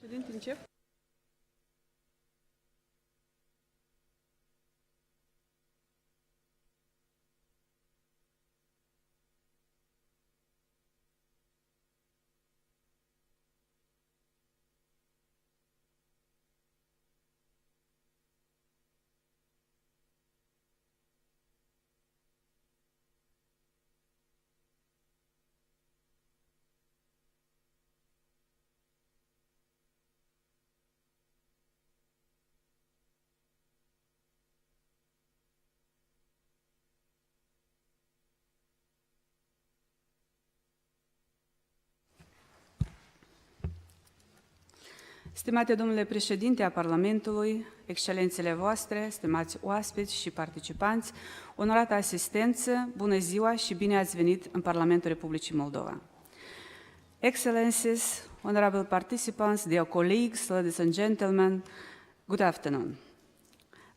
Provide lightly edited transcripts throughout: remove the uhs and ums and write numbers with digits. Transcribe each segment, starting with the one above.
Președinte, încep. Stimate domnule președinte a Parlamentului, excelențele voastre, stimați oaspeți și participanți, onorată asistență, bună ziua și bine ați venit în Parlamentul Republicii Moldova. Excellencies, honorable participants, dear colleagues, ladies and gentlemen, good afternoon.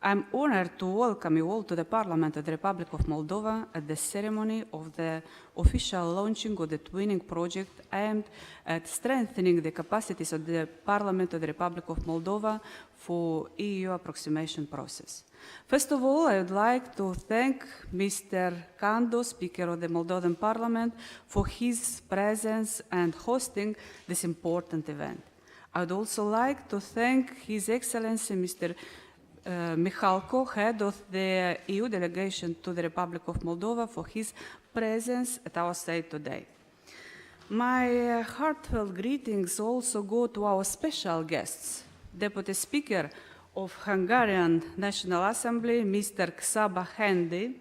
I'm honored to welcome you all to the Parliament of the Republic of Moldova at the ceremony of the official launching of the Twinning project aimed at strengthening the capacities of the Parliament of the Republic of Moldova for EU approximation process. First of all, I would like to thank Mr. Kando, Speaker of the Moldovan Parliament, for his presence and hosting this important event. I would also like to thank His Excellency Mr. Mihalko, head of the EU delegation to the Republic of Moldova, for his presence at our site today. My heartfelt greetings also go to our special guests, Deputy Speaker of Hungarian National Assembly, Mr. Csaba Hendi,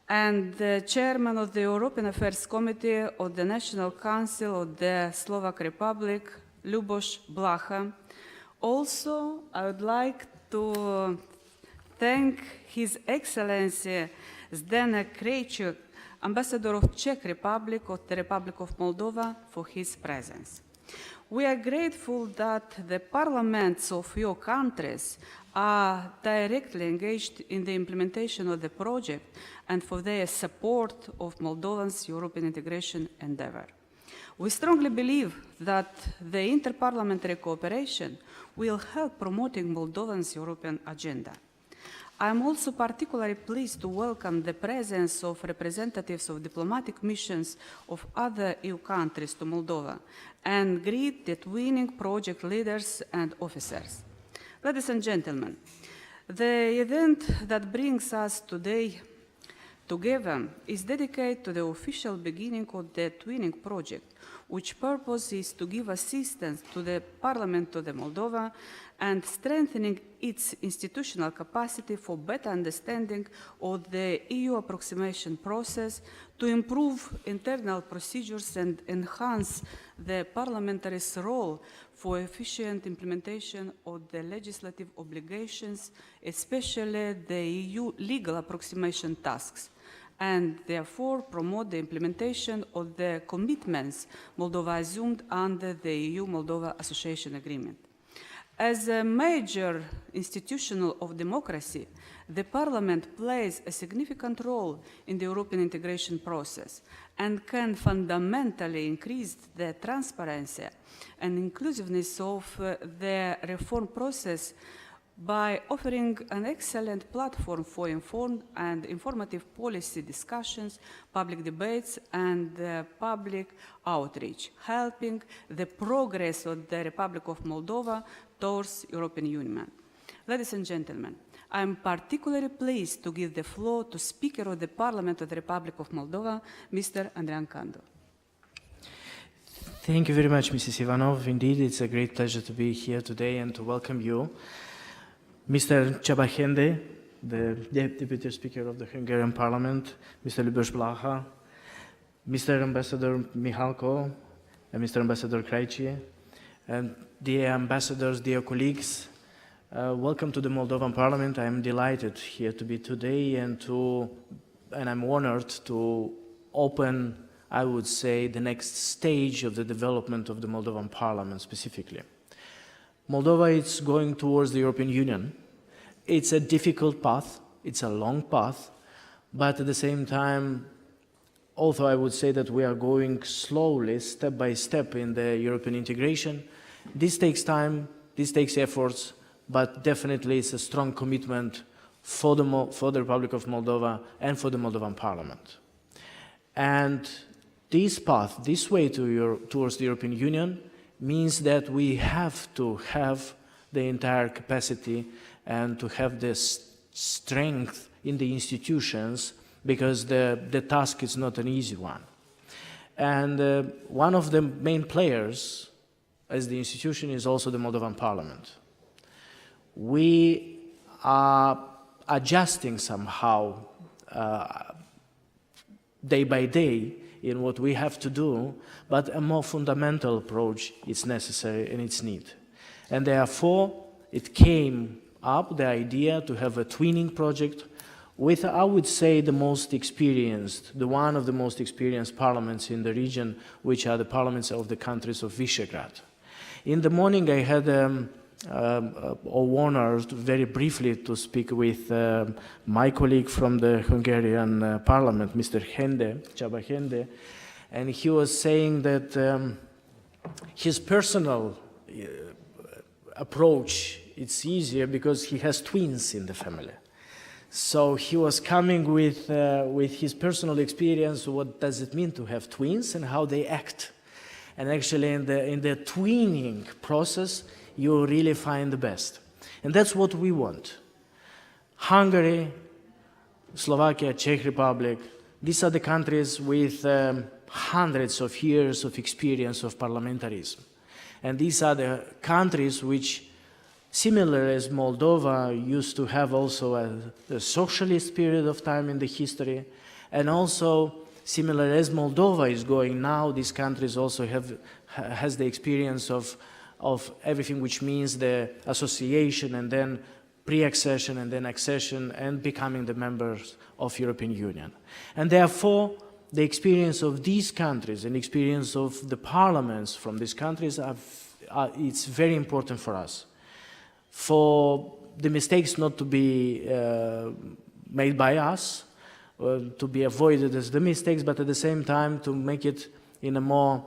and the Chairman of the European Affairs Committee of the National Council of the Slovak Republic, Luboš Blaha. Also, I would like to thank His Excellency Zdeněk Krejčík, Ambassador of Czech Republic of the Republic of Moldova, for his presence. We are grateful that the parliaments of your countries are directly engaged in the implementation of the project and for their support of Moldovans' European integration endeavor. We strongly believe that the interparliamentary cooperation will help promoting Moldovan's European agenda. I am also particularly pleased to welcome the presence of representatives of diplomatic missions of other EU countries to Moldova and greet the Twinning project leaders and officers. Ladies and gentlemen, the event that brings us today together is dedicated to the official beginning of the Twinning project, which purpose is to give assistance to the Parliament of the Moldova and strengthening its institutional capacity for better understanding of the EU approximation process, to improve internal procedures and enhance the parliamentary's role for efficient implementation of the legislative obligations, especially the EU legal approximation tasks, and therefore promote the implementation of the commitments Moldova assumed under the EU-Moldova Association Agreement. As a major institution of democracy, the Parliament plays a significant role in the European integration process and can fundamentally increase the transparency and inclusiveness of the reform process by offering an excellent platform for informed and informative policy discussions, public debates, and public outreach, helping the progress of the Republic of Moldova towards European Union. Ladies and gentlemen, I am particularly pleased to give the floor to Speaker of the Parliament of the Republic of Moldova, Mr. Andrean Kando. Thank you very much, Mrs. Ivanov. Indeed, it's a great pleasure to be here today and to welcome you. Mr. Csaba Hendi, the Deputy Speaker of the Hungarian Parliament, Mr. Luboš Blaha, Mr. Ambassador Mihalko, and Mr. Ambassador Krejčík, and dear ambassadors, dear colleagues, welcome to the Moldovan Parliament. I am delighted here to be today and I'm honored to open, I would say, the next stage of the development of the Moldovan Parliament specifically. Moldova is going towards the European Union. It's a difficult path, it's a long path, but at the same time, although I would say that we are going slowly, step by step in the European integration, This takes time, this takes efforts, but definitely it's a strong commitment for the Republic of Moldova and for the Moldovan Parliament. And this path, this way towards the European Union, means that we have to have the entire capacity and to have this strength in the institutions, because the task is not an easy one. And one of the main players as the institution is also the Moldovan Parliament. We are adjusting somehow day by day in what we have to do, but a more fundamental approach is necessary and it's needed. And therefore, it came up, the idea to have a twinning project with, I would say, the most experienced, one of the most experienced parliaments in the region, which are the parliaments of the countries of Visegrad. In the morning, I had honor very briefly to speak with my colleague from the Hungarian parliament, Mr. Csaba Hende, and he was saying that his personal approach, it's easier because he has twins in the family. So he was coming with his personal experience, what does it mean to have twins and how they act. And actually in the twinning process, you really find the best. And that's what we want. Hungary, Slovakia, Czech Republic, these are the countries with hundreds of years of experience of parliamentarism. And these are the countries which, similar as Moldova, used to have also a socialist period of time in the history, and also similar as Moldova is going now, these countries also has the experience of everything which means the association and then pre-accession and then accession and becoming the members of European Union. And therefore, the experience of these countries and experience of the parliaments from these countries, it's very important for us. For the mistakes not to be made by us, to be avoided as the mistakes, but at the same time to make it in a more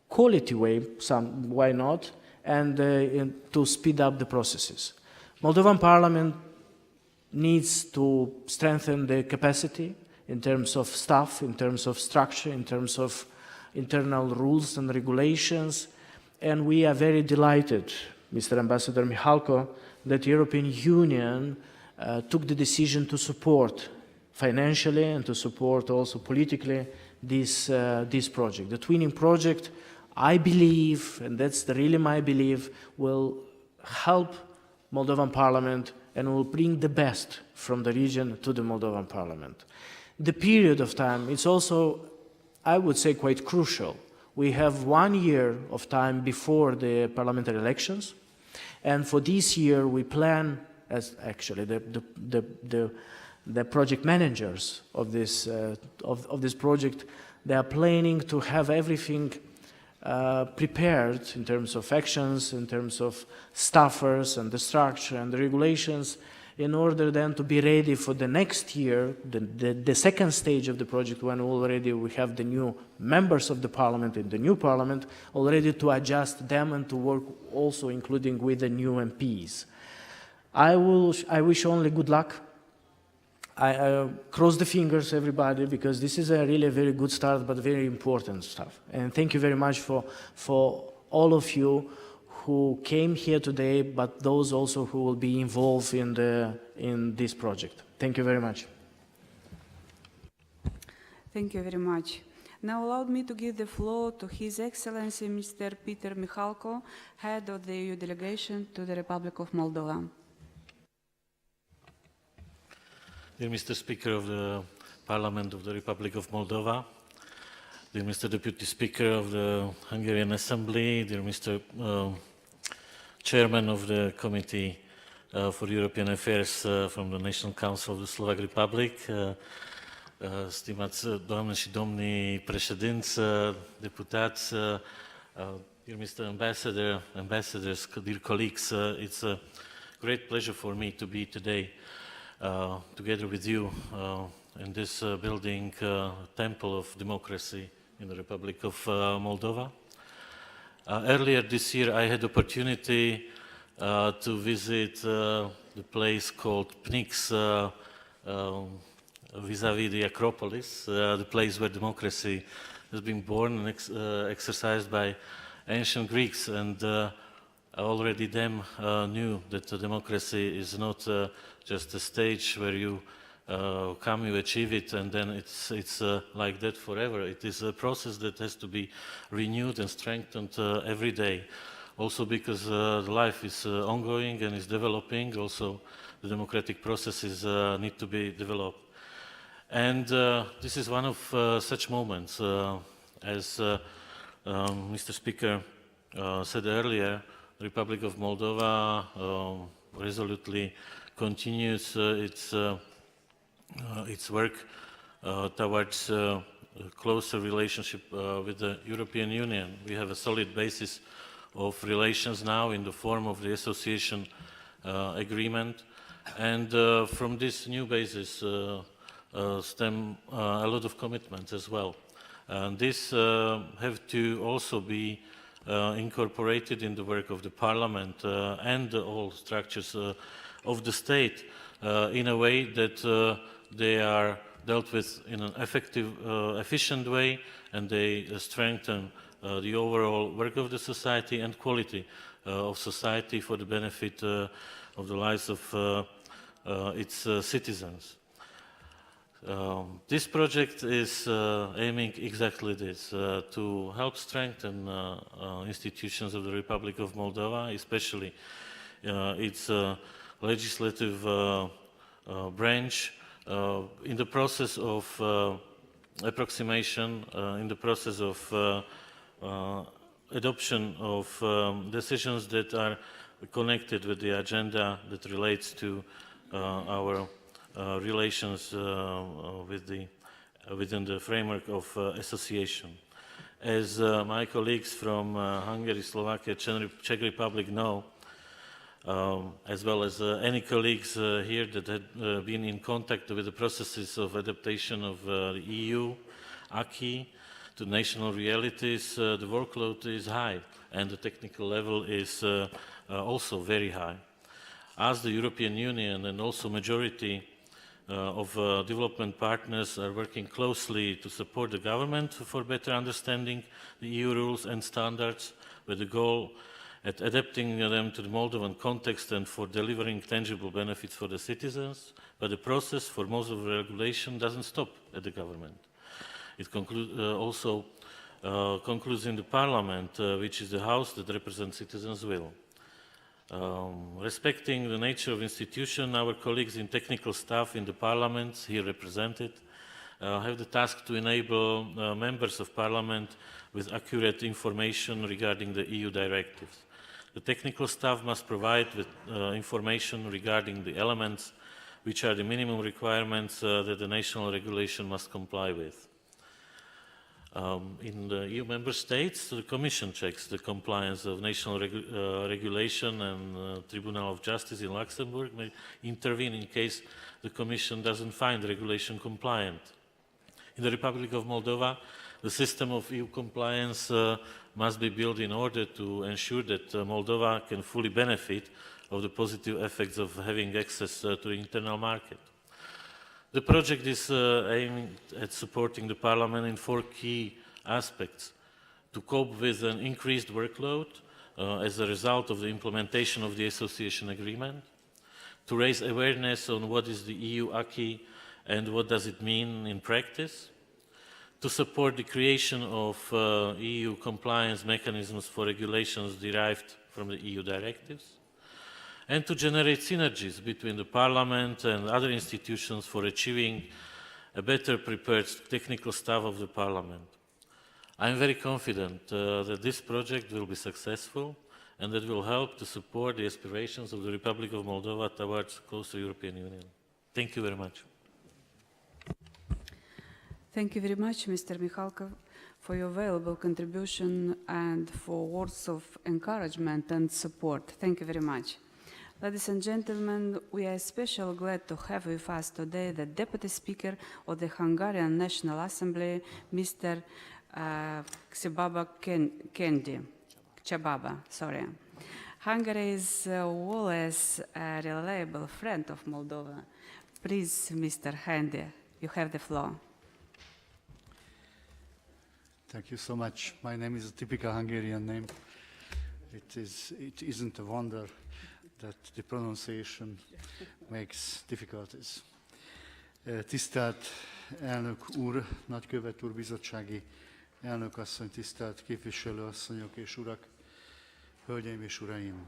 quality way, why not, and to speed up the processes. Moldovan Parliament needs to strengthen the capacity in terms of staff, in terms of structure, in terms of internal rules and regulations, and we are very delighted, Mr. Ambassador Michalko, that the European Union took the decision to support financially and to support also politically this project. The twinning project, I believe, and that's really my belief, will help Moldovan Parliament and will bring the best from the region to the Moldovan Parliament. The period of time, it's also, I would say, quite crucial. We have 1 year of time before the parliamentary elections, and for this year we plan, as actually the project managers of this project, they are planning to have everything prepared in terms of actions, in terms of staffers and the structure and the regulations, in order then to be ready for the next year, the second stage of the project, when already we have the new members of the parliament in the new parliament, already to adjust them and to work also including with the new MPs. I wish only good luck. I cross the fingers, everybody, because this is a really very good start, but very important stuff. And thank you very much for all of you who came here today, but those also who will be involved in this project. Thank you very much. Thank you very much. Now allow me to give the floor to His Excellency Mr. Peter Michalko, Head of the EU Delegation to the Republic of Moldova. Dear Mr. Speaker of the Parliament of the Republic of Moldova, dear Mr. Deputy Speaker of the Hungarian Assembly, dear Mr. Chairman of the Committee for European Affairs from the National Council of the Slovak Republic, stimați doamne și domnii președinți, deputați, dear Mr. Ambassador, ambassadors, dear colleagues, it's a great pleasure for me to be today together with you in this building, Temple of Democracy in the Republic of Moldova. Earlier this year, I had opportunity to visit the place called Pnyx, vis-à-vis the Acropolis, the place where democracy has been born and exercised by ancient Greeks. And already them knew that democracy is not just a stage where you come, you achieve it, and then it's like that forever. It is a process that has to be renewed and strengthened every day. Also because life is ongoing and is developing, also the democratic processes need to be developed. And this is one of such moments. As Mr. Speaker said earlier, the Republic of Moldova resolutely continues its work towards a closer relationship with the European Union. We have a solid basis of relations now in the form of the association agreement, and from this new basis stem a lot of commitments as well. And this have to also be incorporated in the work of the Parliament and all structures of the state in a way that they are dealt with in an effective, efficient way, and they strengthen the overall work of the society and quality of society for the benefit of the lives of its citizens. This project is aiming exactly this, to help strengthen institutions of the Republic of Moldova, especially its legislative branch, in the process of approximation, in the process of adoption of decisions that are connected with the agenda that relates to our relations within the framework of association. As my colleagues from Hungary, Slovakia, Czech Republic know, as well as any colleagues here that had been in contact with the processes of adaptation of the EU acquis to national realities, the workload is high and the technical level is also very high. As the European Union and also majority of development partners are working closely to support the government for better understanding the EU rules and standards, with the goal at adapting them to the Moldovan context and for delivering tangible benefits for the citizens. But the process for most of the regulation doesn't stop at the government. It also concludes in the Parliament, which is the house that represents citizens' will. Respecting the nature of institution, our colleagues in technical staff in the parliaments here represented have the task to enable members of parliament with accurate information regarding the EU directives. The technical staff must provide with information regarding the elements which are the minimum requirements that the national regulation must comply with. In the EU member states, the Commission checks the compliance of national regulation, and Tribunal of Justice in Luxembourg may intervene in case the Commission doesn't find the regulation compliant. In the Republic of Moldova, the system of EU compliance must be built in order to ensure that Moldova can fully benefit of the positive effects of having access to the internal market. The project is aiming at supporting the Parliament in 4 key aspects: to cope with an increased workload as a result of the implementation of the association agreement, to raise awareness on what is the EU acquis and what does it mean in practice, to support the creation of EU compliance mechanisms for regulations derived from the EU directives, and to generate synergies between the Parliament and other institutions for achieving a better prepared technical staff of the Parliament. I am very confident that this project will be successful and that will help to support the aspirations of the Republic of Moldova towards closer European Union. Thank you very much. Thank you very much, Mr. Mikhalkov, for your valuable contribution and for words of encouragement and support. Thank you very much. Ladies and gentlemen, we are especially glad to have with us today the Deputy Speaker of the Hungarian National Assembly, Mr. Csaba Kendi. Chababa, sorry. Hungary is always a reliable friend of Moldova. Please, Mr. Hende, you have the floor. Thank you so much. My name is a typical Hungarian name. It isn't a wonder that the pronunciation makes difficulties. Tisztelt elnök úr, nagykövet úr, bizottsági elnök asszony, tisztelt képviselő asszonyok és urak, hölgyeim és uraim!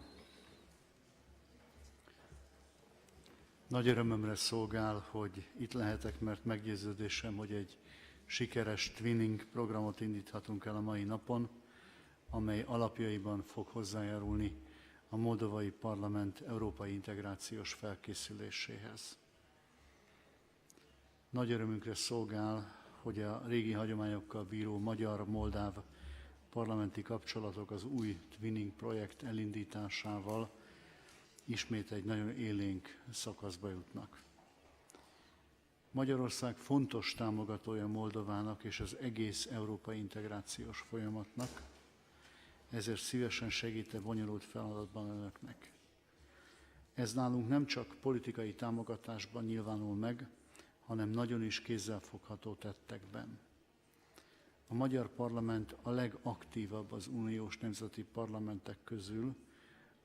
Nagy örömömre szolgál, hogy itt lehetek, mert meggyőződésem, hogy egy sikeres twinning programot indíthatunk el a mai napon, amely alapjaiban fog hozzájárulni a moldovai parlament európai integrációs felkészüléséhez. Nagy örömünkre szolgál, hogy a régi hagyományokkal bíró magyar-moldáv parlamenti kapcsolatok az új twinning projekt elindításával ismét egy nagyon élénk szakaszba jutnak. Magyarország fontos támogatója Moldovának és az egész európai integrációs folyamatnak, ezért szívesen segít a bonyolult feladatban önöknek. Ez nálunk nem csak politikai támogatásban nyilvánul meg, hanem nagyon is kézzelfogható tettekben. A magyar parlament a legaktívabb az uniós nemzeti parlamentek közül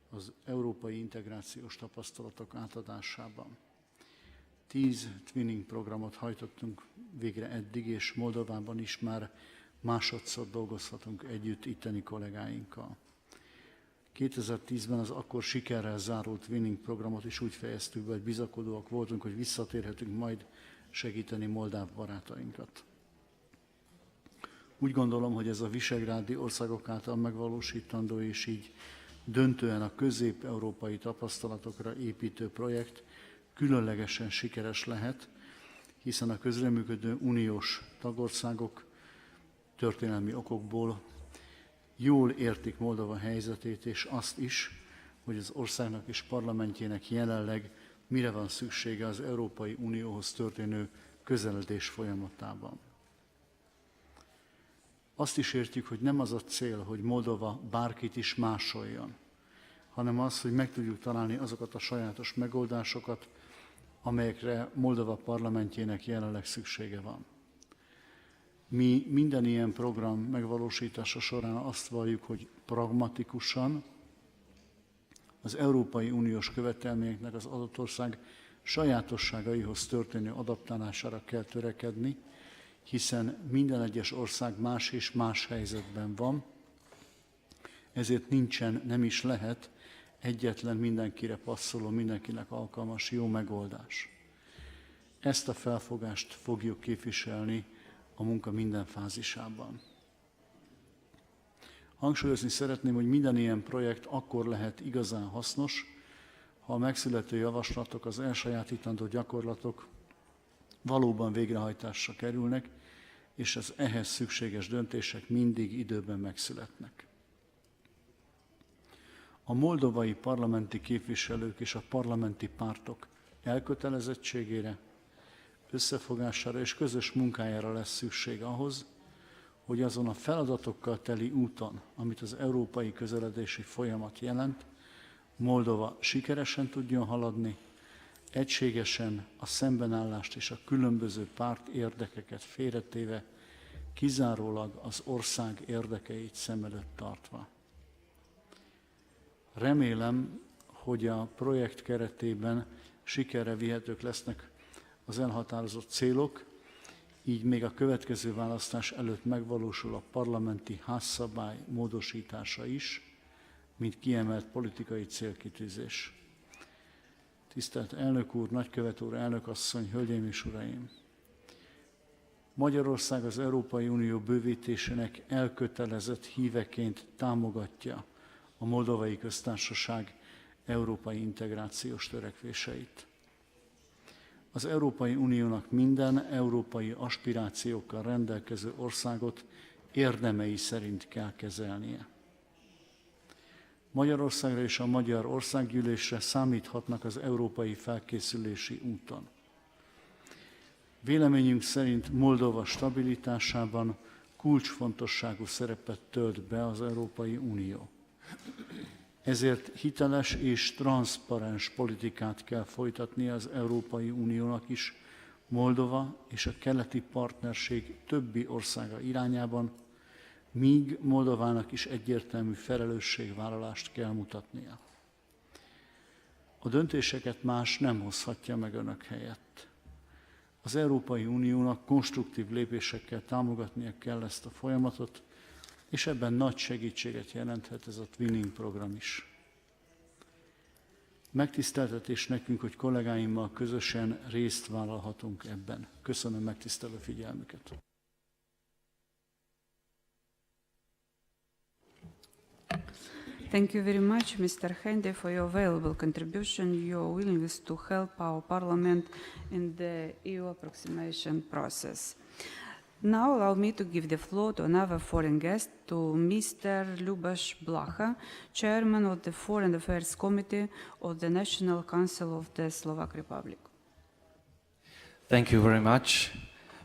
az európai integrációs tapasztalatok átadásában. 10 twinning programot hajtottunk végre eddig, és Moldovában is már másodszor dolgozhatunk együtt itteni kollégáinkkal. 2010-ben az akkor sikerrel zárult twinning programot is úgy fejeztük be, hogy bizakodóak voltunk, hogy visszatérhetünk majd segíteni moldáv barátainkat. Úgy gondolom, hogy ez a visegrádi országok által megvalósítandó és így döntően a közép-európai tapasztalatokra építő projekt különlegesen sikeres lehet, hiszen a közreműködő uniós tagországok történelmi okokból jól értik Moldova helyzetét, és azt is, hogy az országnak és parlamentjének jelenleg mire van szüksége az Európai Unióhoz történő közeledés folyamatában. Azt is értjük, hogy nem az a cél, hogy Moldova bárkit is másoljon, hanem az, hogy meg tudjuk találni azokat a sajátos megoldásokat, amelyekre Moldova parlamentjének jelenleg szüksége van. Mi minden ilyen program megvalósítása során azt valljuk, hogy pragmatikusan az Európai Uniós követelményeknek az adott ország sajátosságaihoz történő adaptálására kell törekedni, hiszen minden egyes ország más és más helyzetben van, ezért nincsen, nem is lehet egyetlen mindenkire passzoló, mindenkinek alkalmas jó megoldás. Ezt a felfogást fogjuk képviselni a munka minden fázisában. Hangsúlyozni szeretném, hogy minden ilyen projekt akkor lehet igazán hasznos, ha a megszülető javaslatok, az elsajátítandó gyakorlatok valóban végrehajtásra kerülnek, és az ehhez szükséges döntések mindig időben megszületnek. A moldovai parlamenti képviselők és a parlamenti pártok elkötelezettségére, összefogására és közös munkájára lesz szükség ahhoz, hogy azon a feladatokkal teli úton, amit az európai közeledési folyamat jelent, Moldova sikeresen tudjon haladni, egységesen a szembenállást és a különböző párt érdekeket félretéve, kizárólag az ország érdekeit szem előtt tartva. Remélem, hogy a projekt keretében sikerre vihetők lesznek az elhatározott célok, így még a következő választás előtt megvalósul a parlamenti házszabály módosítása is, mint kiemelt politikai célkitűzés. Tisztelt elnök úr, nagykövet úr, elnök asszony, hölgyeim és uraim! Magyarország az Európai Unió bővítésének elkötelezett híveként támogatja a Moldovai Köztársaság európai integrációs törekvéseit. Az Európai Uniónak minden európai aspirációkkal rendelkező országot érdemei szerint kell kezelnie. Magyarországra és a Magyar Országgyűlésre számíthatnak az európai felkészülési úton. Véleményünk szerint Moldova stabilitásában kulcsfontosságú szerepet tölt be az Európai Unió. Ezért hiteles és transzparens politikát kell folytatni az Európai Uniónak is Moldova és a keleti partnerség többi országa irányában, míg Moldovának is egyértelmű felelősségvállalást kell mutatnia. A döntéseket más nem hozhatja meg önök helyett. Az Európai Uniónak konstruktív lépésekkel támogatnia kell ezt a folyamatot, és ebben nagy segítséget jelenthet ez a Twinning program is. Megtiszteltetés nekünk, hogy kollégáimmal közösen részt vállalhatunk ebben. Köszönöm megtisztelő figyelmüket. Thank you very much, Mr. Hende, for your valuable contribution, your willingness to help our Parliament in the EU approximation process. Now allow me to give the floor to another foreign guest, to Mr. Lubos Blaha, Chairman of the Foreign Affairs Committee of the National Council of the Slovak Republic. Thank you very much,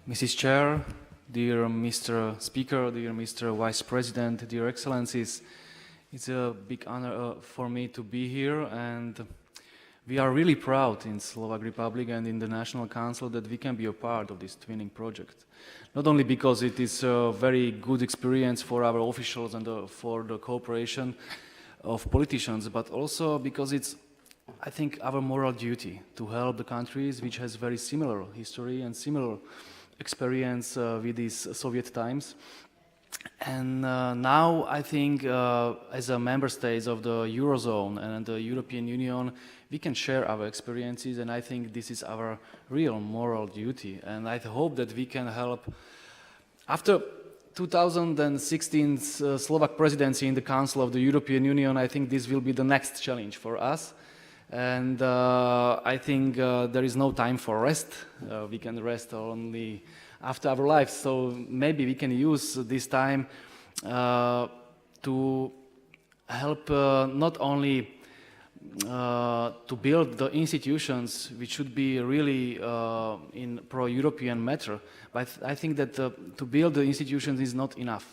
Mrs. Chair, dear Mr. Speaker, dear Mr. Vice President, dear Excellencies. It's a big honor for me to be here, and we are really proud in Slovak Republic and in the National Council that we can be a part of this twinning project. Not only because it is a very good experience for our officials and for the cooperation of politicians, but also because it's, I think, our moral duty to help the countries which has very similar history and similar experience with these Soviet times. And now I think as a member states of the Eurozone and the European Union, we can share our experiences, and I think this is our real moral duty. And I hope that we can help. After 2016's Slovak presidency in the Council of the European Union, I think this will be the next challenge for us. And I think there is no time for rest. We can rest only after our lives, so maybe we can use this time to help not only to build the institutions which should be really in pro-European matter, but I think that to build the institutions is not enough.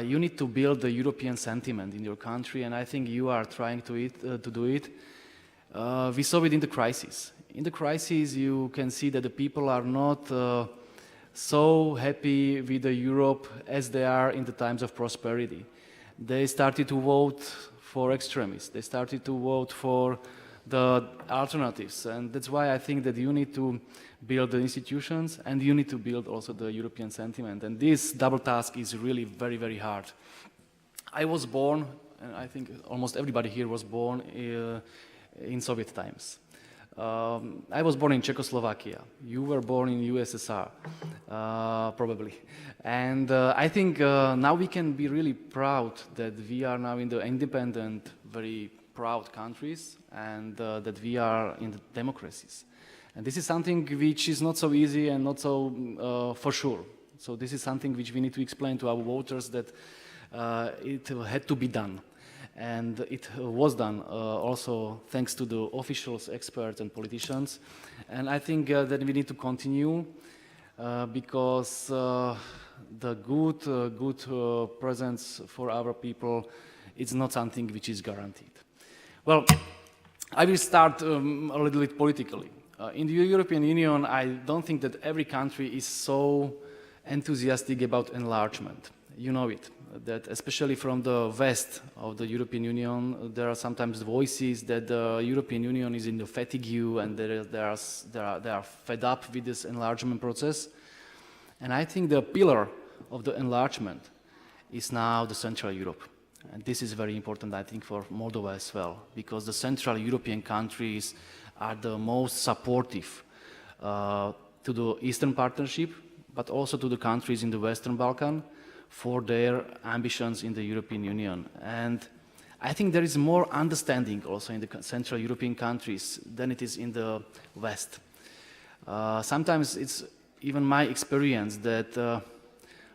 You need to build the European sentiment in your country, and I think you are trying to do it. We saw it in the crisis. In the crisis, you can see that the people are not so happy with the Europe as they are in the times of prosperity. They started to vote for extremists. They started to vote for the alternatives. And that's why I think that you need to build the institutions and you need to build also the European sentiment. And this double task is really very, very hard. I was born, and I think almost everybody here was born in Soviet times. I was born in Czechoslovakia. You were born in USSR, probably. And I think now we can be really proud that we are now in the independent, very proud countries, and that we are in the democracies. And this is something which is not so easy and not so for sure. So this is something which we need to explain to our voters that it had to be done. And it was done also thanks to the officials, experts and politicians. And I think that we need to continue because the good presence for our people is not something which is guaranteed. Well, I will start a little bit politically. In the European Union, I don't think that every country is so enthusiastic about enlargement. You know it. That especially from the west of the European Union, there are sometimes voices that the European Union is in the fatigue and they are fed up with this enlargement process. And I think the pillar of the enlargement is now the Central Europe. And this is very important, I think, for Moldova as well, because the Central European countries are the most supportive to the Eastern Partnership, but also to the countries in the Western Balkan, for their ambitions in the European Union. And I think there is more understanding also in the Central European countries than it is in the West. Sometimes it's even my experience that,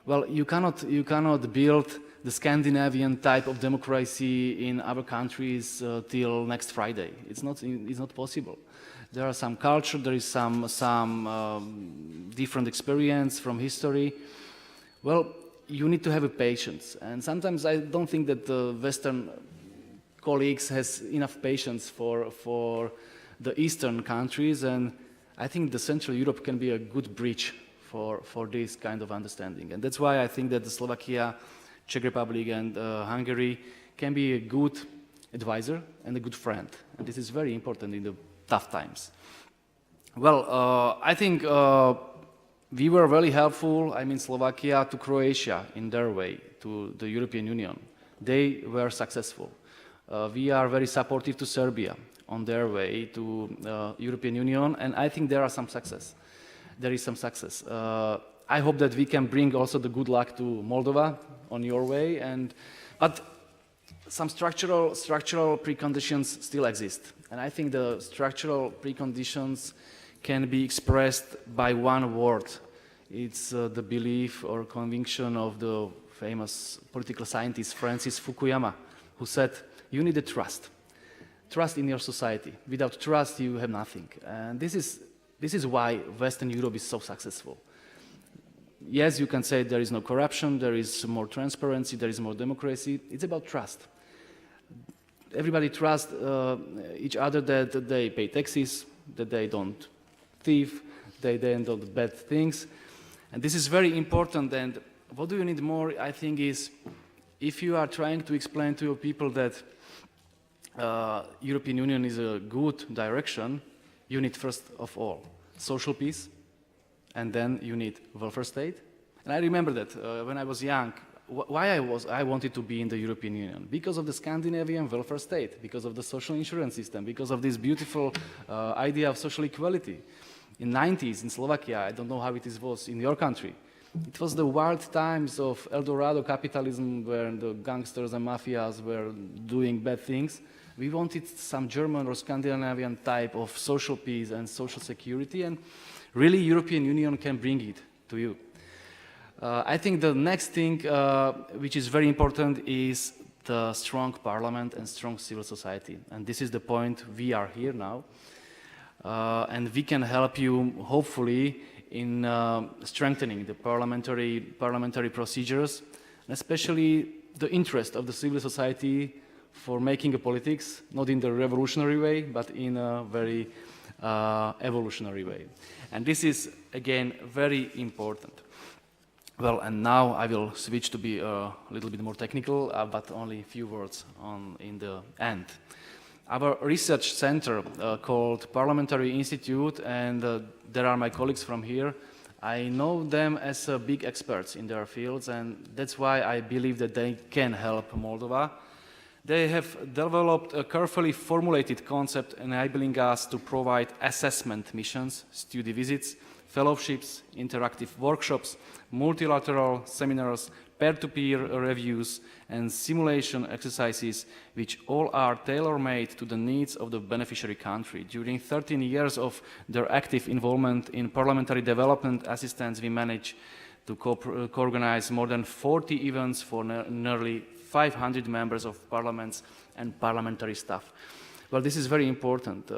well, you cannot build the Scandinavian type of democracy in other countries till next Friday. It's not possible. There are some culture, there is some different experience from history. Well, you need to have a patience. And sometimes I don't think that the Western colleagues has enough patience for the Eastern countries, and I think the Central Europe can be a good bridge for this kind of understanding. And that's why I think that the Slovakia, Czech Republic, and Hungary can be a good advisor and a good friend. And this is very important in the tough times. Well, I think we were very helpful, I mean Slovakia, to Croatia in their way to the European Union. They were successful. We are very supportive to Serbia on their way to European Union, and I think there is some success. I hope that we can bring also the good luck to Moldova on your way, but some structural preconditions still exist. And I think the structural preconditions can be expressed by one word. It's the belief or conviction of the famous political scientist Francis Fukuyama, who said, you need a trust in your society. Without trust, you have nothing. And this is why Western Europe is so successful. Yes, you can say there is no corruption, there is more transparency, there is more democracy. It's about trust. Everybody trusts each other that they pay taxes, that they don't thief, they don't do bad things. And this is very important. And what do you need more, I think, is if you are trying to explain to your people that European Union is a good direction, you need first of all social peace, and then you need welfare state. And I remember that when I was young, why I wanted to be in the European Union? Because of the Scandinavian welfare state, because of the social insurance system, because of this beautiful idea of social equality. In the 90s in Slovakia, I don't know how it was in your country, it was the wild times of El Dorado capitalism where the gangsters and mafias were doing bad things. We wanted some German or Scandinavian type of social peace and social security, and really European Union can bring it to you. I think the next thing which is very important is the strong parliament and strong civil society. And this is the point we are here now. And we can help you, hopefully, in strengthening the parliamentary procedures, and especially the interest of the civil society for making a politics, not in the revolutionary way, but in a very evolutionary way. And this is, again, very important. Well, and now I will switch to be a little bit more technical, but only a few words in the end. Our research center called Parliamentary Institute, and there are my colleagues from here. I know them as big experts in their fields, and that's why I believe that they can help Moldova. They have developed a carefully formulated concept enabling us to provide assessment missions, study visits, fellowships, interactive workshops, multilateral seminars, peer-to-peer reviews, and simulation exercises, which all are tailor-made to the needs of the beneficiary country. During 13 years of their active involvement in parliamentary development assistance, we managed to co-organize more than 40 events for nearly 500 members of parliaments and parliamentary staff. Well, this is very important.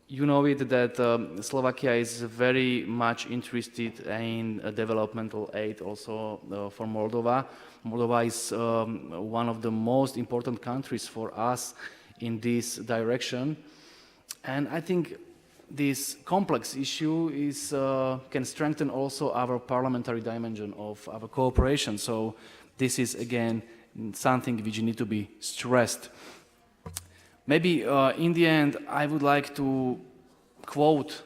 You know it that Slovakia is very much interested in developmental aid also for Moldova. Moldova is one of the most important countries for us in this direction. And I think this complex issue can strengthen also our parliamentary dimension of our cooperation. So this is, again, something which need to be stressed. Maybe in the end, I would like to quote,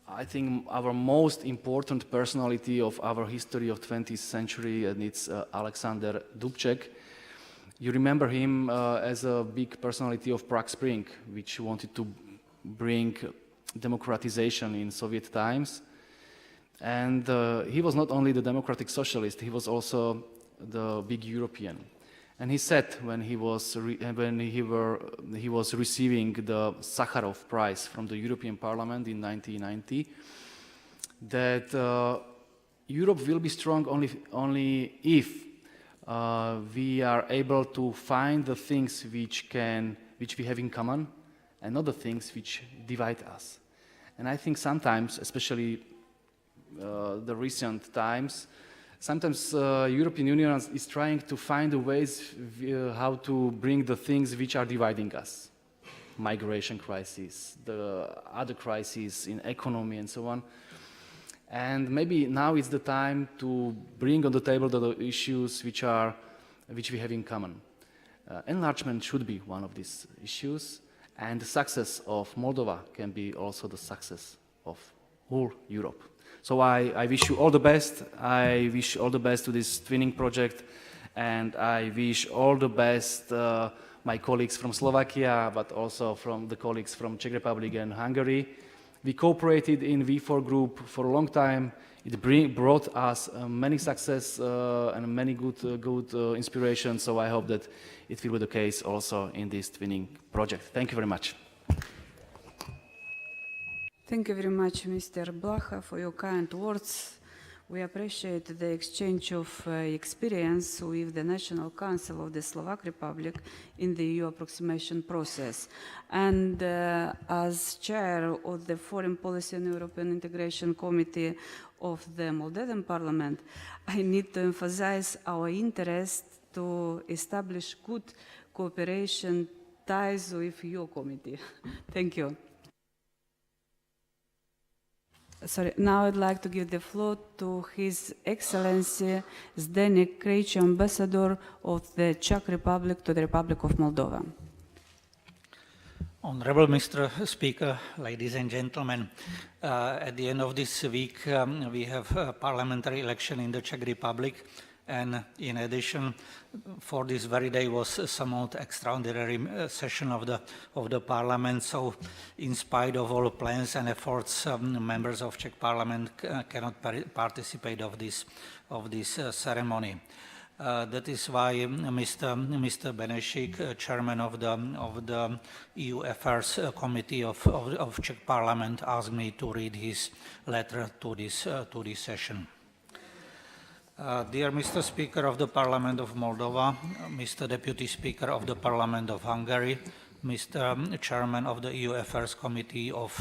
I think, our most important personality of our history of 20th century, and it's Alexander Dubček. You remember him as a big personality of Prague Spring, which wanted to bring democratization in Soviet times. And he was not only the democratic socialist, he was also the big European. And he said when he was receiving the Sakharov Prize from the European Parliament in 1990 that Europe will be strong only if we are able to find the things which we have in common and not the things which divide us. And I think sometimes, especially the recent times, sometimes European Union is trying to find the ways how to bring the things which are dividing us. Migration crisis, the other crises in economy and so on. And maybe now is the time to bring on the table the issues which we have in common. Enlargement should be one of these issues, and the success of Moldova can be also the success of whole Europe. So I wish you all the best. I wish all the best to this twinning project, and I wish all the best my colleagues from Slovakia, but also from the colleagues from Czech Republic and Hungary. We cooperated in V4 group for a long time. It brought us many success and many good inspiration. So I hope that it will be the case also in this twinning project. Thank you very much. Thank you very much, Mr. Blaha, for your kind words. We appreciate the exchange of experience with the National Council of the Slovak Republic in the EU approximation process. And as chair of the Foreign Policy and European Integration Committee of the Moldovan Parliament, I need to emphasize our interest to establish good cooperation ties with your committee. Thank you. Sorry, now I'd like to give the floor to His Excellency Zdeněk Krejčí, Ambassador of the Czech Republic to the Republic of Moldova. Honorable Mr. Speaker, ladies and gentlemen, at the end of this week we have a parliamentary election in the Czech Republic, and in addition, for this very day was a somewhat extraordinary session of the Parliament. So, in spite of all plans and efforts, members of Czech Parliament cannot participate of this ceremony. That is why Mr. Benešík, chairman of the EU Affairs Committee of Czech Parliament, asked me to read his letter to this session. Dear Mr. Speaker of the Parliament of Moldova, Mr. Deputy Speaker of the Parliament of Hungary, Mr. Chairman of the EU Affairs Committee of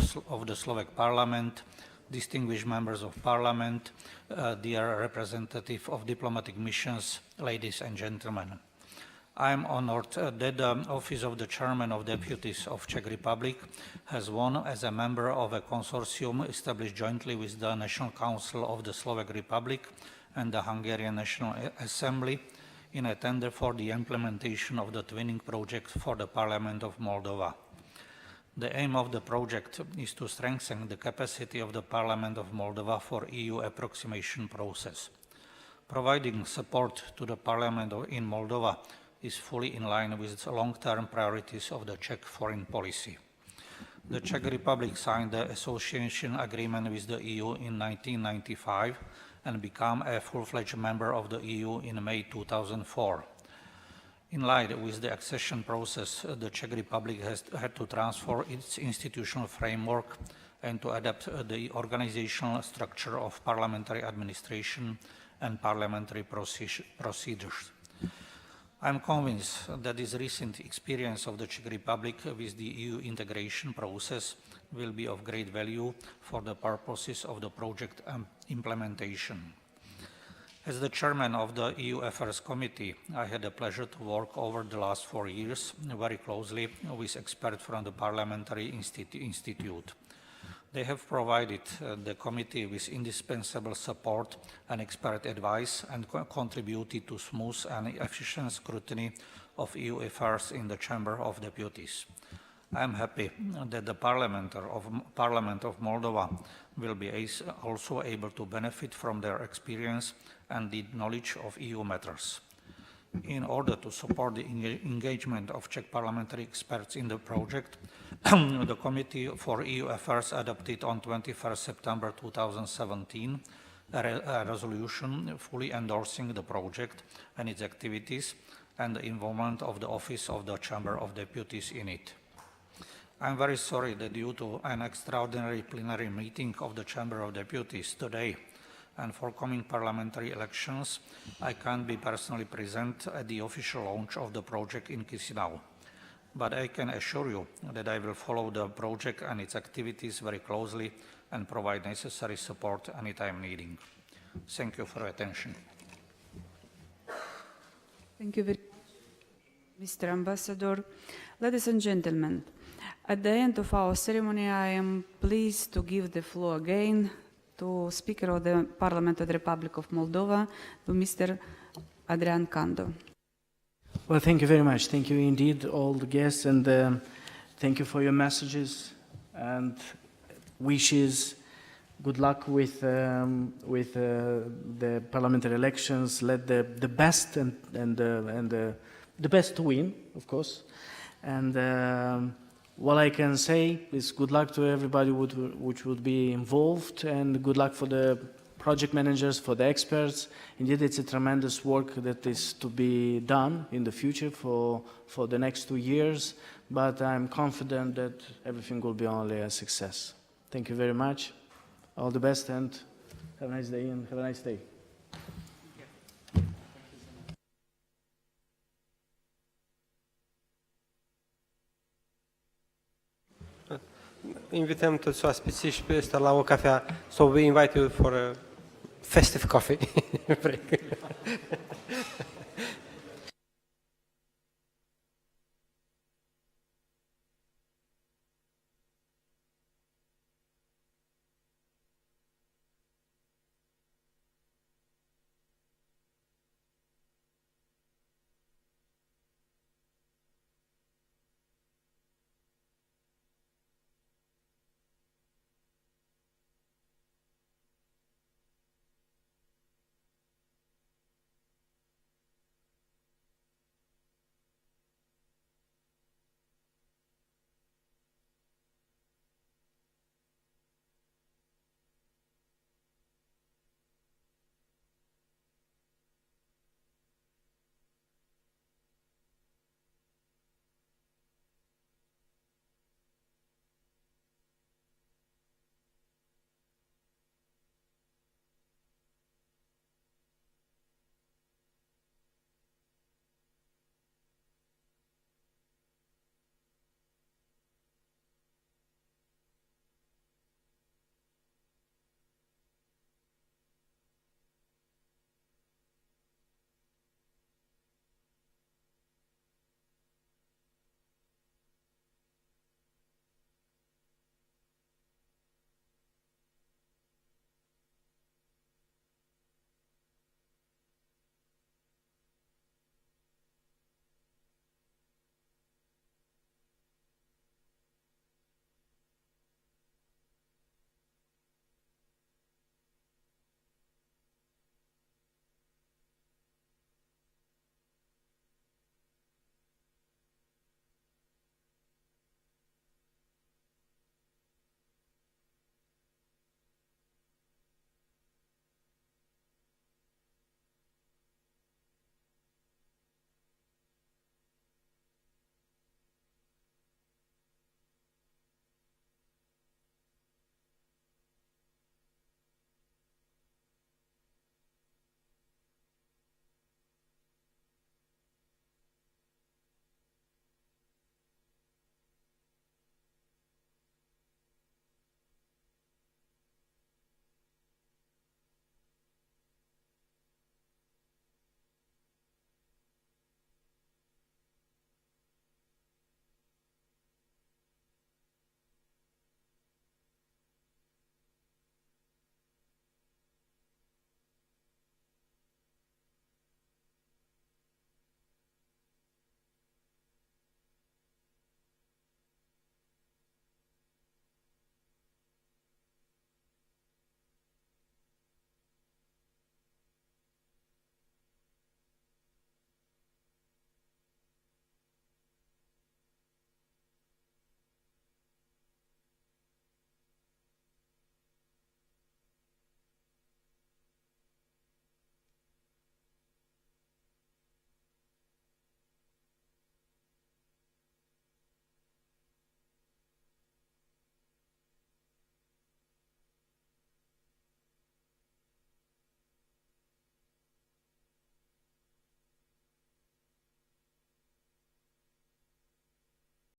the Slovak Parliament, distinguished members of Parliament, dear representative of diplomatic missions, ladies and gentlemen. I am honored that the office of the Chairman of Deputies of Czech Republic has won as a member of a consortium established jointly with the National Council of the Slovak Republic and the Hungarian National Assembly in a tender for the implementation of the twinning project for the Parliament of Moldova. The aim of the project is to strengthen the capacity of the Parliament of Moldova for EU approximation process. Providing support to the Parliament in Moldova is fully in line with the long-term priorities of the Czech foreign policy. The Czech Republic signed the association agreement with the EU in 1995 and became a full-fledged member of the EU in May 2004. In line with the accession process, the Czech Republic has had to transform its institutional framework and to adapt the organizational structure of parliamentary administration and parliamentary procedures. I am convinced that this recent experience of the Czech Republic with the EU integration process will be of great value for the purposes of the project implementation. As the chairman of the EU Affairs Committee, I had the pleasure to work over the last 4 years very closely with experts from the Parliamentary Institute. They have provided the committee with indispensable support and expert advice and contributed to smooth and efficient scrutiny of EU affairs in the Chamber of Deputies. I am happy that the Parliament of Moldova will be also able to benefit from their experience and the knowledge of EU matters. In order to support the engagement of Czech parliamentary experts in the project, the Committee for EU Affairs adopted on 21 September 2017 a resolution fully endorsing the project and its activities and the involvement of the Office of the Chamber of Deputies in it. I am very sorry that due to an extraordinary plenary meeting of the Chamber of Deputies today and for coming parliamentary elections, I can't be personally present at the official launch of the project in Chisinau. But I can assure you that I will follow the project and its activities very closely and provide necessary support anytime needing. Thank you for your attention. Thank you very much, Mr. Ambassador. Ladies and gentlemen, at the end of our ceremony, I am pleased to give the floor again to Speaker of the Parliament of the Republic of Moldova, to Mr. Adrian Candu. Well, thank you very much. Thank you indeed, all the guests, and thank you for your messages and wishes. Good luck with the parliamentary elections. Let the best and the best win, of course. And what I can say is good luck to everybody which would be involved, and good luck for the project managers, for the experts. Indeed, it's a tremendous work that is to be done in the future for the next 2 years, but I'm confident that everything will be only a success. Thank you very much. All the best, and have a nice day, and have a nice day. Invităm toți oaspeții și pe ăsta la o cafea, so we invite you for a festive coffee break.